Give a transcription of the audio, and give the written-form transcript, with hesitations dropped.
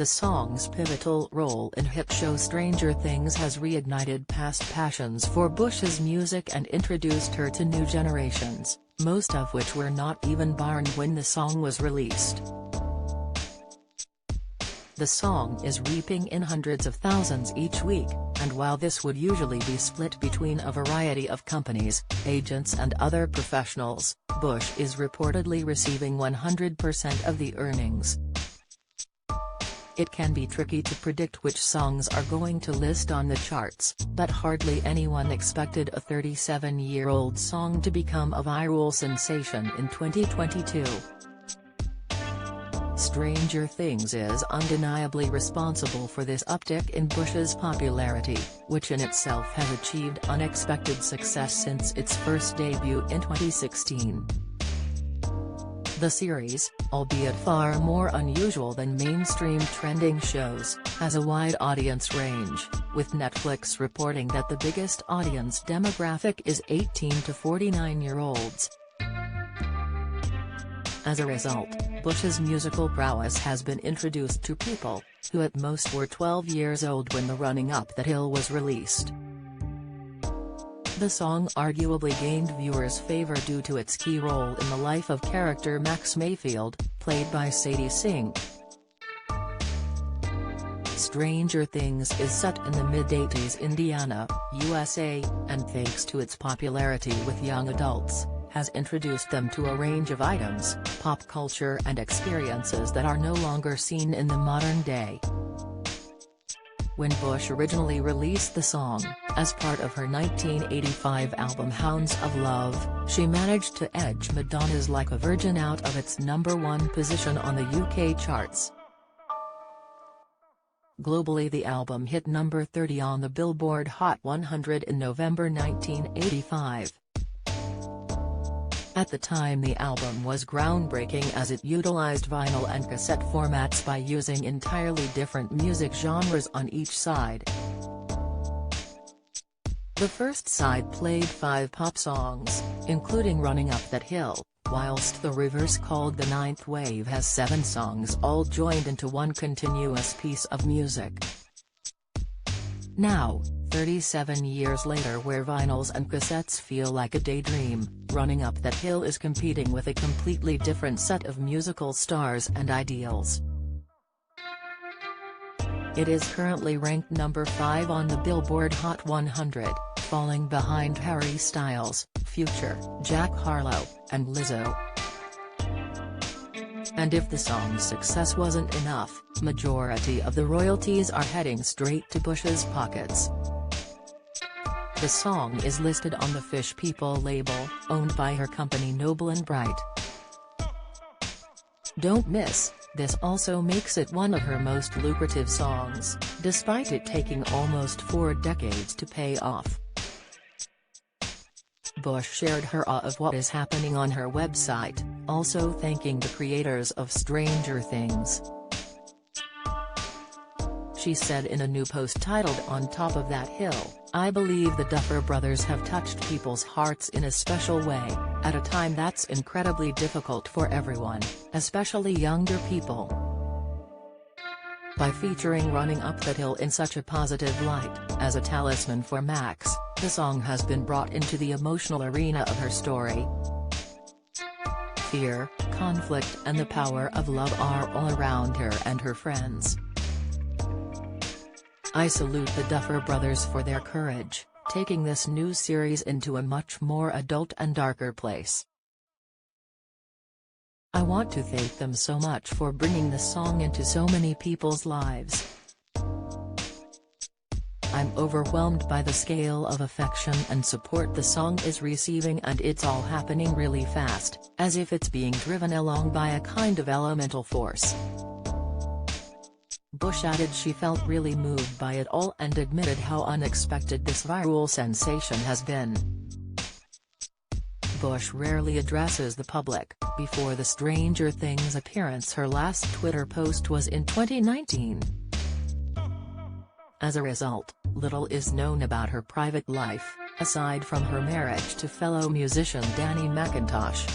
The song's pivotal role in hit show Stranger Things has reignited past passions for Bush's music and introduced her to new generations, most of which were not even born when the song was released. The song is reaping in hundreds of thousands each week, and while this would usually be split between a variety of companies, agents and other professionals, Bush is reportedly receiving 100% of the earnings. It can be tricky to predict which songs are going to list on the charts, but hardly anyone expected a 37-year-old song to become a viral sensation in 2022. Stranger Things is undeniably responsible for this uptick in Bush's popularity, which in itself has achieved unexpected success since its first debut in 2016. The series, albeit far more unusual than mainstream trending shows, has a wide audience range, with Netflix reporting that the biggest audience demographic is 18 to 49-year-olds. As a result, Bush's musical prowess has been introduced to people who at most were 12 years old when the Running Up That Hill was released. The song arguably gained viewers' favor due to its key role in the life of character Max Mayfield, played by Sadie Singh. Stranger Things is set in the mid-80s Indiana, USA, and thanks to its popularity with young adults, has introduced them to a range of items, pop culture and experiences that are no longer seen in the modern day. When Bush originally released the song, as part of her 1985 album Hounds of Love, she managed to edge Madonna's Like a Virgin out of its #1 position on the UK charts. Globally, the album hit number 30 on the Billboard Hot 100 in November 1985. At the time, the album was groundbreaking as it utilized vinyl and cassette formats by using entirely different music genres on each side. The first side played 5 pop songs, including Running Up That Hill, whilst the reverse, called The Ninth Wave, has 7 songs all joined into one continuous piece of music. Now, 37 years later, where vinyls and cassettes feel like a daydream, Running Up That Hill is competing with a completely different set of musical stars and ideals. It is currently ranked number 5 on the Billboard Hot 100, falling behind Harry Styles, Future, Jack Harlow, and Lizzo. And if the song's success wasn't enough, majority of the royalties are heading straight to Bush's pockets. The song is listed on the Fish People label, owned by her company Noble & Bright. Don't miss, this also makes it one of her most lucrative songs, despite it taking almost 4 decades to pay off. Bush shared her awe of what is happening on her website, also thanking the creators of Stranger Things. She said in a new post titled "On Top of That Hill, I believe the Duffer Brothers have touched people's hearts in a special way, at a time that's incredibly difficult for everyone, especially younger people. By featuring Running Up That Hill in such a positive light, as a talisman for Max, the song has been brought into the emotional arena of her story. Fear, conflict and the power of love are all around her and her friends. I salute the Duffer Brothers for their courage, taking this new series into a much more adult and darker place. I want to thank them so much for bringing the song into so many people's lives. I'm overwhelmed by the scale of affection and support the song is receiving, and it's all happening really fast, as if it's being driven along by a kind of elemental force." Bush added she felt really moved by it all and admitted how unexpected this viral sensation has been. Bush rarely addresses the public. Before the Stranger Things appearance, her last Twitter post was in 2019. As a result, little is known about her private life, aside from her marriage to fellow musician Danny McIntosh.